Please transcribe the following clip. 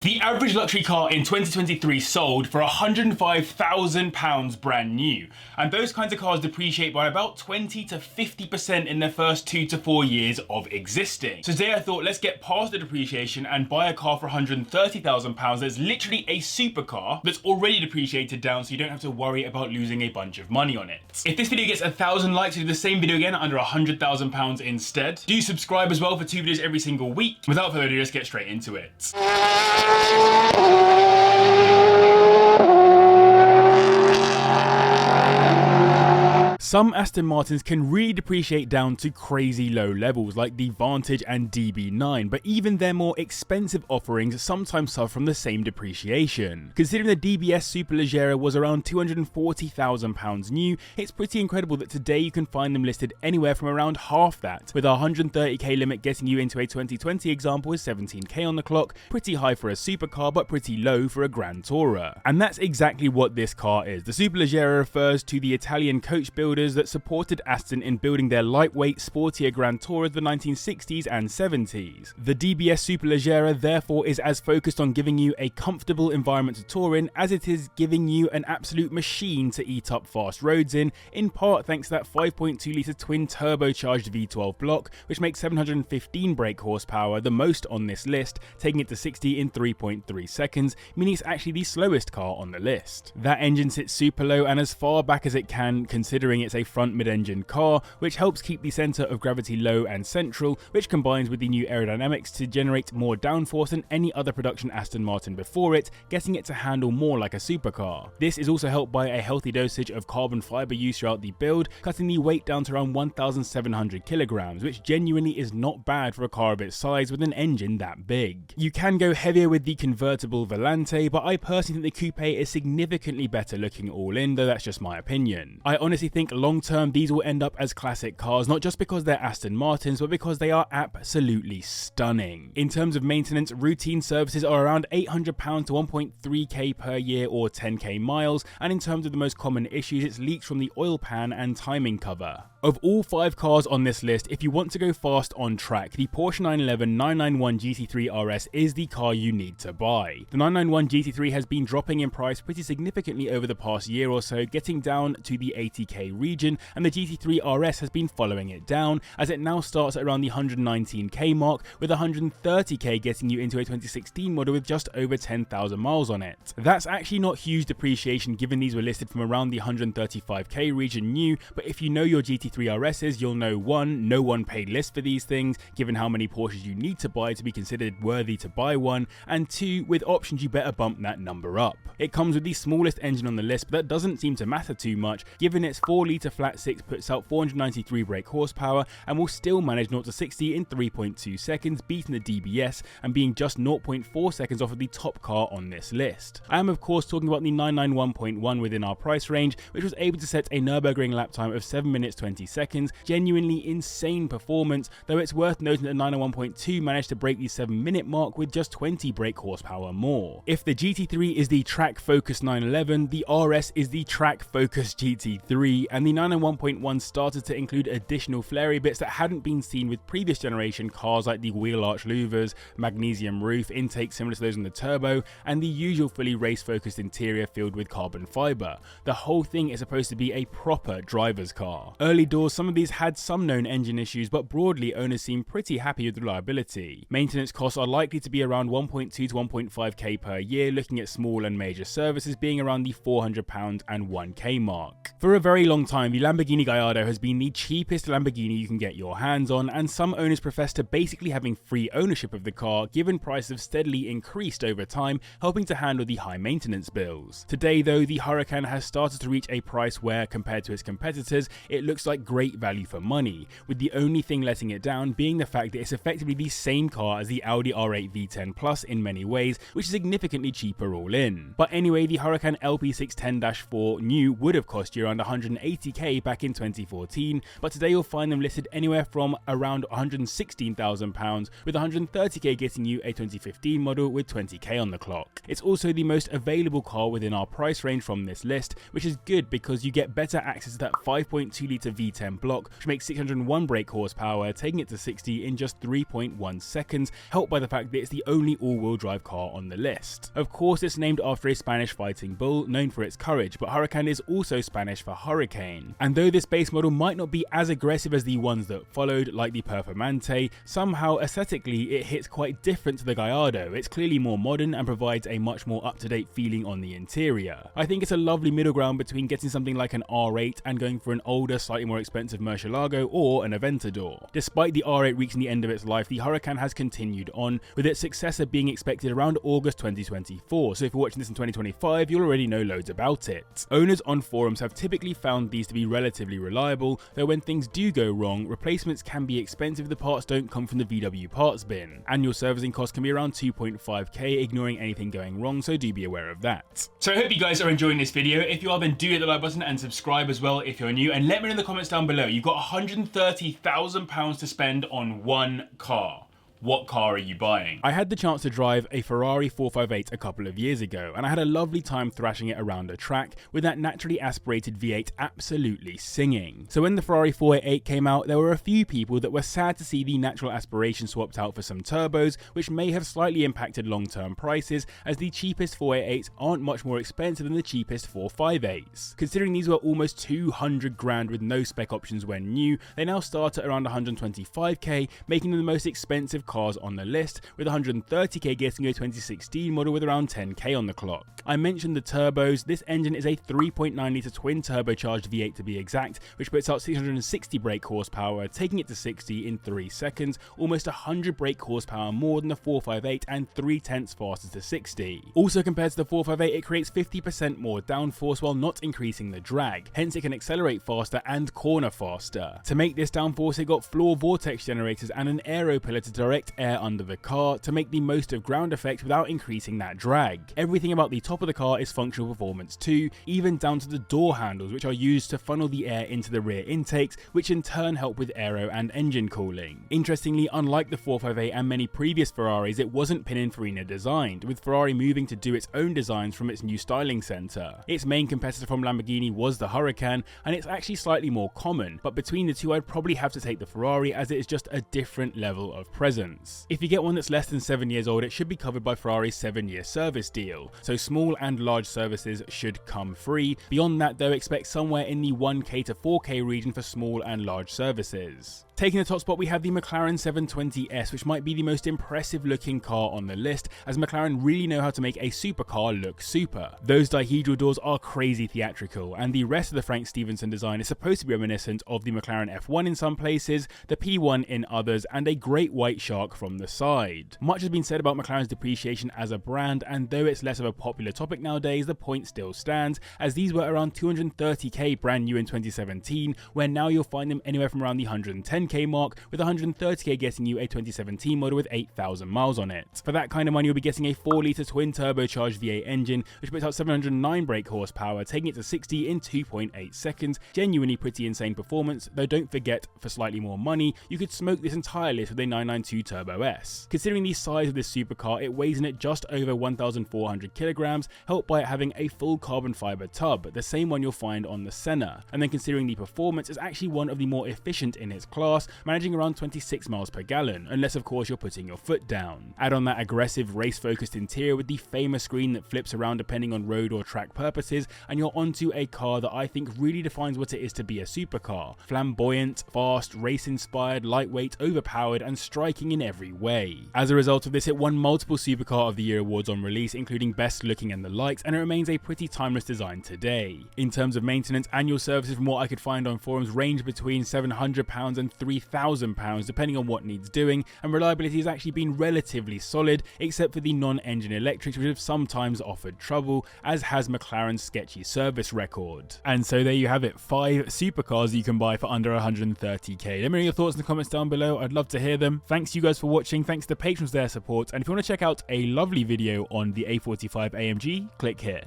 The average luxury car in 2023 sold for £105,000 brand new, and those kinds of cars depreciate by about 20 to 50% in their first 2 to 4 years of existing. So today I thought, let's get past the depreciation and buy a car for £130,000 that's literally a supercar that's already depreciated down, so you don't have to worry about losing a bunch of money on it. If this video gets 1,000 likes, we do the same video again under £100,000 instead. Do subscribe as well for 2 videos every single week. Without further ado, let's get straight into it. Some Aston Martins can really depreciate down to crazy low levels like the Vantage and DB9, but even their more expensive offerings sometimes suffer from the same depreciation. Considering the DBS Superleggera was around £240,000 new, it's pretty incredible that today you can find them listed anywhere from around half that, with a 130k limit getting you into a 2020 example with 17k on the clock, pretty high for a supercar but pretty low for a Grand Tourer. And that's exactly what this car is. The Superleggera refers to the Italian coach builder that supported Aston in building their lightweight, sportier Grand Tourer of the 1960s and 70s. The DBS Superleggera therefore is as focused on giving you a comfortable environment to tour in as it is giving you an absolute machine to eat up fast roads in part thanks to that 5.2 litre twin turbocharged V12 block, which makes 715 brake horsepower, the most on this list, taking it to 60 in 3.3 seconds, meaning it's actually the slowest car on the list. That engine sits super low and as far back as it can, considering it's a front mid-engine car, which helps keep the centre of gravity low and central, which combines with the new aerodynamics to generate more downforce than any other production Aston Martin before it, getting it to handle more like a supercar. This is also helped by a healthy dosage of carbon fibre use throughout the build, cutting the weight down to around 1,700 kilograms, which genuinely is not bad for a car of its size with an engine that big. You can go heavier with the convertible Volante, but I personally think the coupe is significantly better looking all in, though that's just my opinion. I honestly think long term these will end up as classic cars, not just because they're Aston Martins, but because they are absolutely stunning. In terms of maintenance, routine services are around £800 to 1.3k per year or 10k miles, and in terms of the most common issues, it's leaks from the oil pan and timing cover. Of all 5 cars on this list, if you want to go fast on track, the Porsche 911 991 GT3 RS is the car you need to buy. The 991 GT3 has been dropping in price pretty significantly over the past year or so, getting down to the 80k region, and the GT3 RS has been following it down, as it now starts at around the 119k mark, with 130k getting you into a 2016 model with just over 10,000 miles on it. That's actually not huge depreciation given these were listed from around the 135k region new, but if you know your GT3 RSs, you'll know 1, no one paid list for these things, given how many Porsches you need to buy to be considered worthy to buy one, and 2, with options you better bump that number up. It comes with the smallest engine on the list, but that doesn't seem to matter too much, given its 4 litre flat 6 puts out 493 brake horsepower and will still manage 0 to 60 in 3.2 seconds, beating the DBS and being just 0.4 seconds off of the top car on this list. I am of course talking about the 991.1 within our price range, which was able to set a Nürburgring lap time of 7 minutes 20 seconds, genuinely insane performance, though it's worth noting that the 991.2 managed to break the 7-minute mark with just 20 brake horsepower more. If the GT3 is the track-focused 911, the RS is the track-focused GT3, and the 991.1 started to include additional flary bits that hadn't been seen with previous generation cars like the wheel arch louvers, magnesium roof, intake similar to those on the turbo, and the usual fully race-focused interior filled with carbon fibre. The whole thing is supposed to be a proper driver's car. Early doors, some of these had some known engine issues, but broadly owners seem pretty happy with the reliability. Maintenance costs are likely to be around 1.2 to 1.5k per year, looking at small and major services being around the £400 and 1k mark. For a very long time, the Lamborghini Gallardo has been the cheapest Lamborghini you can get your hands on, and some owners profess to basically having free ownership of the car, given prices have steadily increased over time, helping to handle the high maintenance bills. Today though, the Huracan has started to reach a price where, compared to its competitors, it looks like great value for money, with the only thing letting it down being the fact that it's effectively the same car as the Audi R8 V10 Plus in many ways, which is significantly cheaper all in. But anyway, the Huracan LP 610-4 new would have cost you around 180 180k back in 2014, but today you'll find them listed anywhere from around £116,000, with 130k getting you a 2015 model with 20k on the clock. It's also the most available car within our price range from this list, which is good because you get better access to that 5.2 litre V10 block, which makes 601 brake horsepower, taking it to 60 in just 3.1 seconds, helped by the fact that it's the only all-wheel drive car on the list. Of course, it's named after a Spanish fighting bull known for its courage, but Huracan is also Spanish for hurricane. And though this base model might not be as aggressive as the ones that followed, like the Performante, somehow aesthetically it hits quite different to the Gallardo. It's clearly more modern and provides a much more up-to-date feeling on the interior. I think it's a lovely middle ground between getting something like an R8 and going for an older, slightly more expensive Murcielago or an Aventador. Despite the R8 reaching the end of its life, the Huracan has continued on, with its successor being expected around August 2024, so if you're watching this in 2025, you'll already know loads about it. Owners on forums have typically found these to be relatively reliable, though when things do go wrong, replacements can be expensive if the parts don't come from the VW parts bin. Annual servicing costs can be around 2.5k, ignoring anything going wrong, so do be aware of that. So I hope you guys are enjoying this video. If you are, then do hit the like button and subscribe as well if you're new, and let me know in the comments down below. You've got £130,000 to spend on one car. What car are you buying? I had the chance to drive a Ferrari 458 a couple of years ago, and I had a lovely time thrashing it around a track with that naturally aspirated V8 absolutely singing. So when the Ferrari 488 came out, there were a few people that were sad to see the natural aspiration swapped out for some turbos, which may have slightly impacted long-term prices, as the cheapest 488s aren't much more expensive than the cheapest 458s. Considering these were almost 200 grand with no spec options when new, they now start at around 125k, making them the most expensive cars on the list, with 130k getting a 2016 model with around 10k on the clock. I mentioned the turbos. This engine is a 3.9 litre twin turbocharged V8 to be exact, which puts out 660 brake horsepower, taking it to 60 in 3 seconds, almost 100 brake horsepower more than the 458 and 3/10 faster to 60. Also, compared to the 458, it creates 50% more downforce while not increasing the drag, hence it can accelerate faster and corner faster. To make this downforce, it got floor vortex generators and an aero pillar to direct air under the car to make the most of ground effect without increasing that drag. Everything about the top of the car is functional performance too, even down to the door handles, which are used to funnel the air into the rear intakes, which in turn help with aero and engine cooling. Interestingly, unlike the 458 and many previous Ferraris, it wasn't Pininfarina designed, with Ferrari moving to do its own designs from its new styling centre. Its main competitor from Lamborghini was the Huracan, and it's actually slightly more common, but between the two I'd probably have to take the Ferrari, as it is just a different level of presence. If you get one that's less than 7 years old, it should be covered by Ferrari's 7-year service deal, so small and large services should come free. Beyond that though, expect somewhere in the 1k to 4k region for small and large services. Taking the top spot, we have the McLaren 720S, which might be the most impressive looking car on the list, as McLaren really know how to make a supercar look super. Those dihedral doors are crazy theatrical, and the rest of the Frank Stevenson design is supposed to be reminiscent of the McLaren F1 in some places, the P1 in others, and a great white shark from the side. Much has been said about McLaren's depreciation as a brand, and though it's less of a popular topic nowadays, the point still stands, as these were around 230k brand new in 2017, where now you'll find them anywhere from around the 110k mark, with 130k getting you a 2017 model with 8,000 miles on it. For that kind of money, you'll be getting a 4 litre twin turbocharged V8 engine, which puts out 709 brake horsepower, taking it to 60 in 2.8 seconds. Genuinely pretty insane performance, though don't forget, for slightly more money, you could smoke this entire list with a 992 Turbo S. Considering the size of this supercar, it weighs in at just over 1,400 kilograms, helped by it having a full carbon fiber tub, the same one you'll find on the Senna. And then considering the performance, it's actually one of the more efficient in its class, managing around 26 miles per gallon, unless of course you're putting your foot down. Add on that aggressive race-focused interior with the famous screen that flips around depending on road or track purposes, and you're onto a car that I think really defines what it is to be a supercar. Flamboyant, fast, race-inspired, lightweight, overpowered, and striking in every way. As a result of this, it won multiple Supercar of the Year awards on release, including Best Looking and the likes, and it remains a pretty timeless design today. In terms of maintenance, annual services from what I could find on forums range between £700 and £3,000 depending on what needs doing, and reliability has actually been relatively solid, except for the non-engine electrics, which have sometimes offered trouble, as has McLaren's sketchy service record. And so there you have it, 5 supercars you can buy for under 130k. Let me know your thoughts in the comments down below, I'd love to hear them. Thanks you guys for watching, thanks to the patrons for their support, and if you want to check out a lovely video on the A45 AMG, click here.